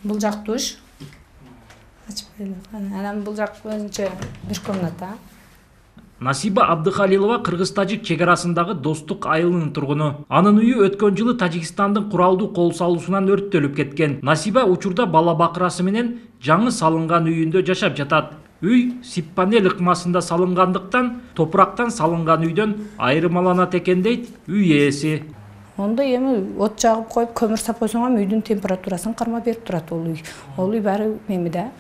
Бул жак душ. Ачпайлы. Анан бул жак өзүнчө бир комната. Насиба Абдыхалилова Кыргыз-Тажик чегарасындагы Достук айылынын тургуну. Анын үйү өткөн жылы Тажикстандын куралдуу кол салуусунан өрттөлүп кеткен. Насиба учурда бала бакырасы менен жаңы салынган үйүндө жашап жатат. Үй сип-панель ыкмасында салынгандыктан топурактан салынган үйдөн айырмаланат экен дейт үй ээси. Онда эми от жагып коюп көмүр сап койсоң үйдүн температурасын кармап берип турат ол үй. Ол үй баары немеде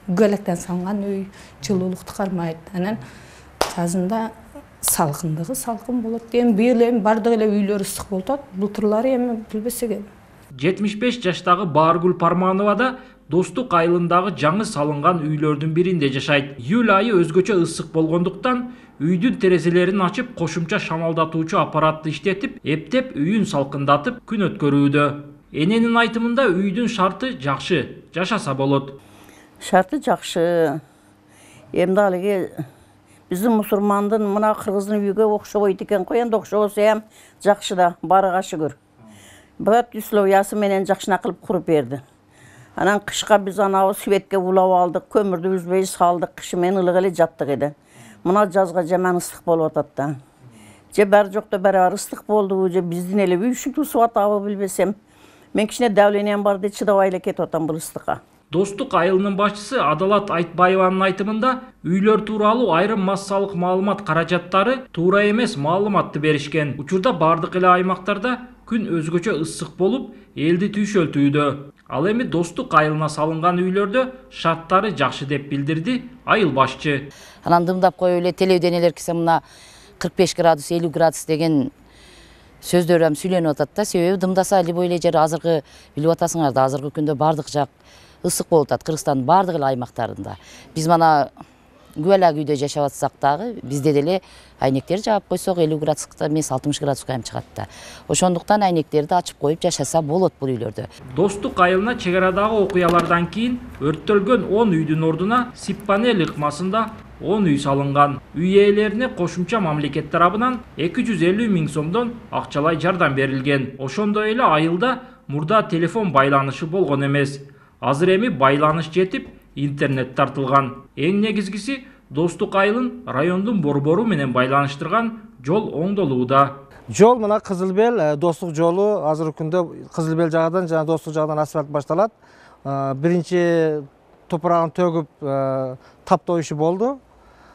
гөлөктөн салынган үй, жылуулукту кармайт. Анан жазында салкындыгы салкын болот. Эми быйыл эми бардык эле үйлөр ысык болуп атат. Былтырлары эми билбесек эми. 75 жаштагы Бааргүл Парманова да Достук айылындагы жаңы салынган үйлөрдүн биринде жашайт. Июль айы өзгөчө ысык болгондуктан үйдүн терезелерин ачып, кошумча шамалдатуучу аппаратты иштетип, эптеп үйүн салкындатып күн өткөрүүдө. Эненин айтымында үйдүн шарты жакшы, жашаса болот. Шарты жакшы. Эмди ал эге биздин мусулмандын мына кыргыздын үйгө окшобойт экен го, энди окшобосо ham жакшы да, барыга шүгүр. Бат условиясы менен жакшына кылып куруп берди. Анан кышка биз анабы светке улап алдык, көмүрдү үзбөй салдык, кышы менен ылык эле жаттык эди. Мына жазга жаман ыстык болуп атат да. Же баары жокто баары ыстык болду, же биздин эле үй ушинтип атабы билбесем. Мен кичине давлением бар деп чыдабай эле кетип атам бул ыстыкка. Достук айылынын башчысы Адалат Айтбаеванын айтымында үйлөр тууралуу айрым массалык маалымат каражаттары туура эмес маалыматты беришкен. Учурда бардык эле аймактарда күн өзгөчө ысык болуп, элди түйшөлтүүдө. Ал эми Достук айылына салынган үйлөрдө шарттары жакшы деп билдирди айыл башчы. Анан дымдап коюп эле телевидениелер кесе мына 45 градус, 50 градус деген сөздөр ham сүйлөнүп атат да. Себеби дымдаса любой эле жер азыркы билип атасыңар да, азыркы күндө бардык жак ысык болуп атат Кыргызстандын бардык эле аймактарында. Биз мана күбөлак үйдө жашап атсак дагы бизде деле айнектер жаап койсок 50 градуска эмес 60 градуска ham чыгат да. Ошондуктан айнектерди ачып коюп жашаса болот бул үйлөрдө. Достук айылына чегарадагы окуялардан кийин өрттөлгөн 10 үйдүн ордуна сип-панель ыкмасында 10 үй салынган. Үй ээлерине кошумча мамлекет тарабынан 250 000 сомдон акчалай жардам берилген. Ошондой эле айылда мурда телефон байланышы болгон эмес. Азыр эми байланыш жетип, интернет тартылган. Эң негизгиси Достук айылын райондун борбору менен байланыштырган жол оңдолууда. Жол мына Кызылбел, Достук жолу азыркы күндө Кызылбел жагынан жана Достук жагынан асфальт башталат. Биринчи топурагын төгүп таптоо иши болду.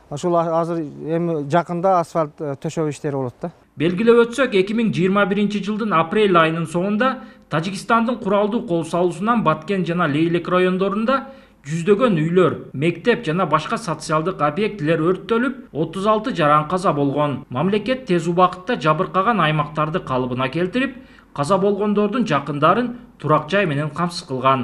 Ошол азыр эми жакында асфальт төшөө иштери болот да. Белгилеп өтсөк, 2021 жылдын апрель айынын соңунда Тажикстандын куралдуу кол салуусунан Баткен жана Лейлек райондорунда жүздөгөн үйлөр, мектеп жана башка социалдык объектилер өрттөлүп, 36 жаран каза болгон. Мамлекет тез убакытта жабыркаган аймактарды калыбына келтирип, каза болгондордун жакындарын турак жай менен камсыз кылган.